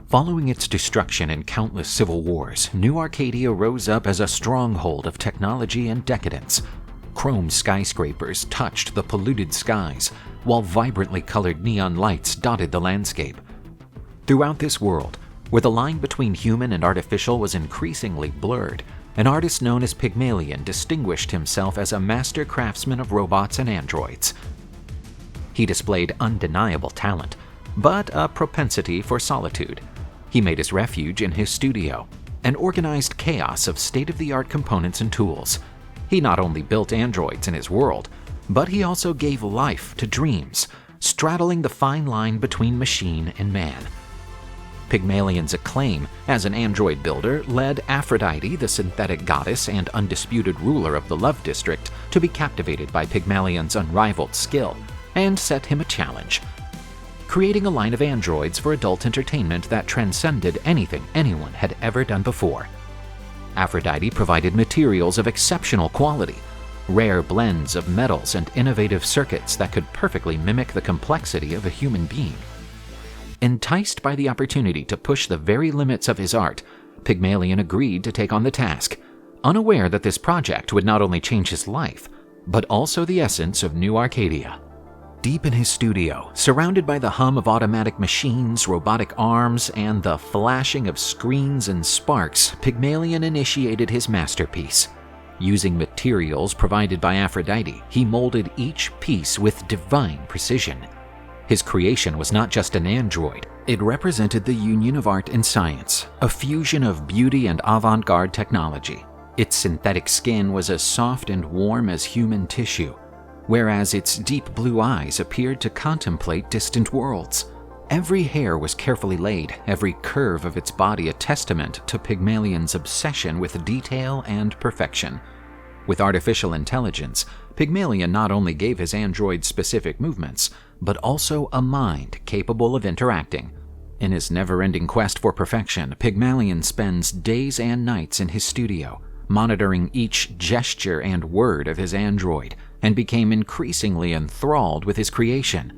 Following its destruction in countless civil wars, New Arcadia rose up as a stronghold of technology and decadence. Chrome skyscrapers touched the polluted skies, while vibrantly colored neon lights dotted the landscape. Throughout this world, where the line between human and artificial was increasingly blurred, an artist known as Pygmalion distinguished himself as a master craftsman of robots and androids. He displayed undeniable talent, but a propensity for solitude. He made his refuge in his studio, an organized chaos of state-of-the-art components and tools. He not only built androids in his world, but he also gave life to dreams, straddling the fine line between machine and man. Pygmalion's acclaim as an android builder led Aphrodite, the synthetic goddess and undisputed ruler of the Love District, to be captivated by Pygmalion's unrivaled skill, and set him a challenge: creating a line of androids for adult entertainment that transcended anything anyone had ever done before. Aphrodite provided materials of exceptional quality, rare blends of metals and innovative circuits that could perfectly mimic the complexity of a human being. Enticed by the opportunity to push the very limits of his art, Pygmalion agreed to take on the task, unaware that this project would not only change his life, but also the essence of New Arcadia. Deep in his studio, surrounded by the hum of automatic machines, robotic arms, and the flashing of screens and sparks, Pygmalion initiated his masterpiece. Using materials provided by Aphrodite, he molded each piece with divine precision. His creation was not just an android, it represented the union of art and science, a fusion of beauty and avant-garde technology. Its synthetic skin was as soft and warm as human tissue, whereas its deep blue eyes appeared to contemplate distant worlds. Every hair was carefully laid, every curve of its body a testament to Pygmalion's obsession with detail and perfection. With artificial intelligence, Pygmalion not only gave his android specific movements, but also a mind capable of interacting. In his never-ending quest for perfection, Pygmalion spends days and nights in his studio, monitoring each gesture and word of his android, and became increasingly enthralled with his creation.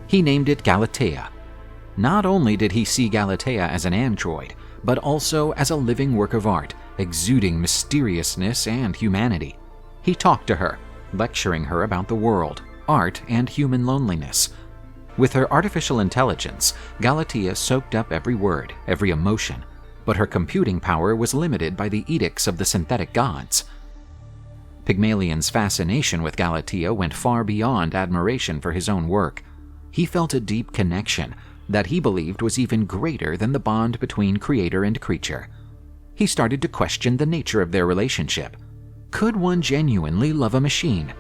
He named it Galatea. Not only did he see Galatea as an android, but also as a living work of art, exuding mysteriousness and humanity. He talked to her, lecturing her about the world, art, and human loneliness. With her artificial intelligence, Galatea soaked up every word, every emotion, but her computing power was limited by the edicts of the synthetic gods. Pygmalion's fascination with Galatea went far beyond admiration for his own work. He felt a deep connection that he believed was even greater than the bond between creator and creature. He started to question the nature of their relationship. Could one genuinely love a machine?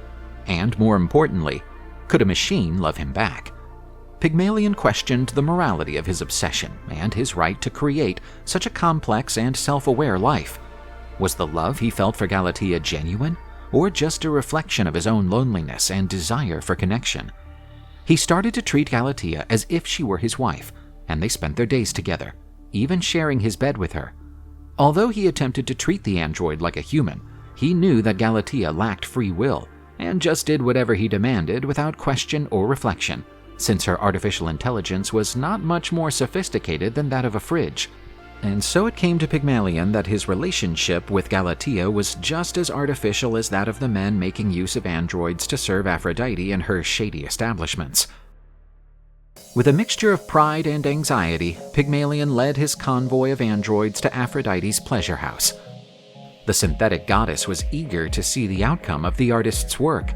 And more importantly, could a machine love him back? Pygmalion questioned the morality of his obsession and his right to create such a complex and self-aware life. Was the love he felt for Galatea genuine, or just a reflection of his own loneliness and desire for connection? He started to treat Galatea as if she were his wife, and they spent their days together, even sharing his bed with her. Although he attempted to treat the android like a human, he knew that Galatea lacked free will and just did whatever he demanded without question or reflection, since her artificial intelligence was not much more sophisticated than that of a fridge. And so it came to Pygmalion that his relationship with Galatea was just as artificial as that of the men making use of androids to serve Aphrodite in her shady establishments. With a mixture of pride and anxiety, Pygmalion led his convoy of androids to Aphrodite's pleasure house. The synthetic goddess was eager to see the outcome of the artist's work.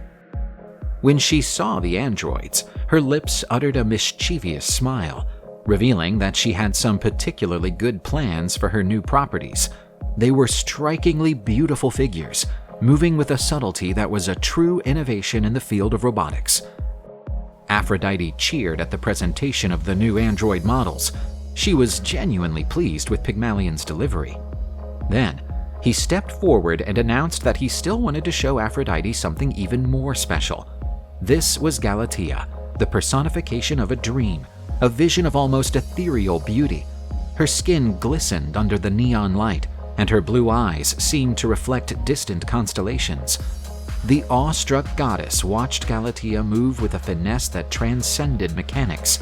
When she saw the androids, her lips uttered a mischievous smile, revealing that she had some particularly good plans for her new properties. They were strikingly beautiful figures, moving with a subtlety that was a true innovation in the field of robotics. Aphrodite cheered at the presentation of the new android models. She was genuinely pleased with Pygmalion's delivery. Then, he stepped forward and announced that he still wanted to show Aphrodite something even more special. This was Galatea, the personification of a dream, a vision of almost ethereal beauty. Her skin glistened under the neon light, and her blue eyes seemed to reflect distant constellations. The awestruck goddess watched Galatea move with a finesse that transcended mechanics.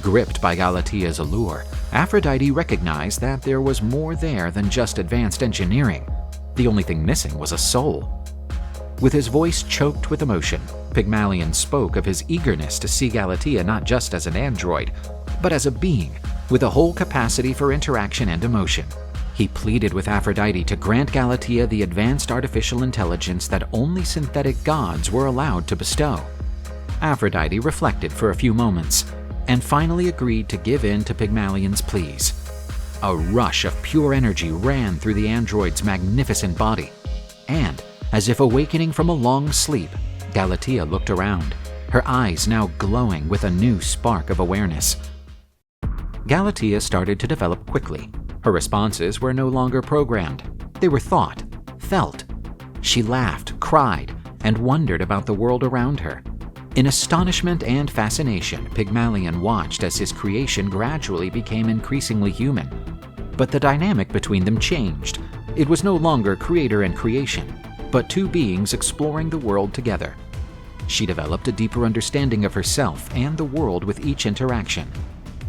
Gripped by Galatea's allure, Aphrodite recognized that there was more there than just advanced engineering. The only thing missing was a soul. With his voice choked with emotion, Pygmalion spoke of his eagerness to see Galatea not just as an android, but as a being with a whole capacity for interaction and emotion. He pleaded with Aphrodite to grant Galatea the advanced artificial intelligence that only synthetic gods were allowed to bestow. Aphrodite reflected for a few moments, and finally agreed to give in to Pygmalion's pleas. A rush of pure energy ran through the android's magnificent body, and, as if awakening from a long sleep, Galatea looked around, her eyes now glowing with a new spark of awareness. Galatea started to develop quickly. Her responses were no longer programmed. They were thought, felt. She laughed, cried, and wondered about the world around her. In astonishment and fascination, Pygmalion watched as his creation gradually became increasingly human. But the dynamic between them changed. It was no longer creator and creation, but two beings exploring the world together. She developed a deeper understanding of herself and the world with each interaction.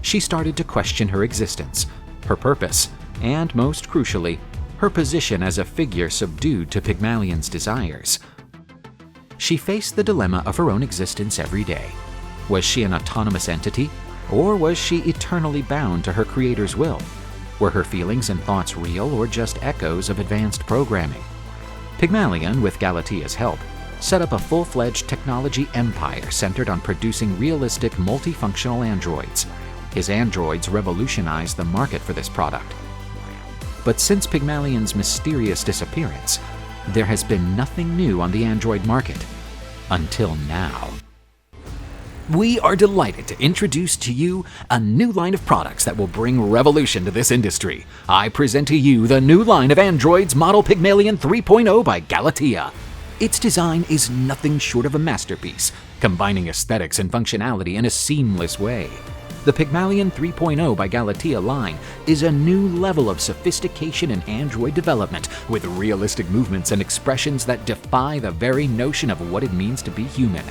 She started to question her existence, her purpose, and most crucially, her position as a figure subdued to Pygmalion's desires. She faced the dilemma of her own existence every day. Was she an autonomous entity, or was she eternally bound to her creator's will? Were her feelings and thoughts real or just echoes of advanced programming? Pygmalion, with Galatea's help, set up a full-fledged technology empire centered on producing realistic multifunctional androids. His androids revolutionized the market for this product. But since Pygmalion's mysterious disappearance, there has been nothing new on the android market. Until now. We are delighted to introduce to you a new line of products that will bring revolution to this industry. I present to you the new line of androids model Pygmalion 3.0 by Galatea. Its design is nothing short of a masterpiece, combining aesthetics and functionality in a seamless way. The Pygmalion 3.0 by Galatea line is a new level of sophistication in android development, with realistic movements and expressions that defy the very notion of what it means to be human.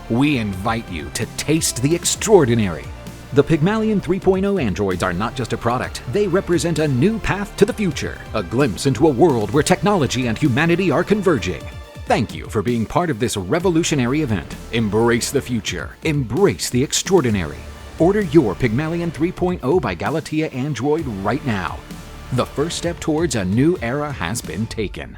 We invite you to taste the extraordinary. The Pygmalion 3.0 androids are not just a product, they represent a new path to the future, a glimpse into a world where technology and humanity are converging. Thank you for being part of this revolutionary event. Embrace the future. Embrace the extraordinary. Order your Pygmalion 3.0 by Galatea Android right now. The first step towards a new era has been taken.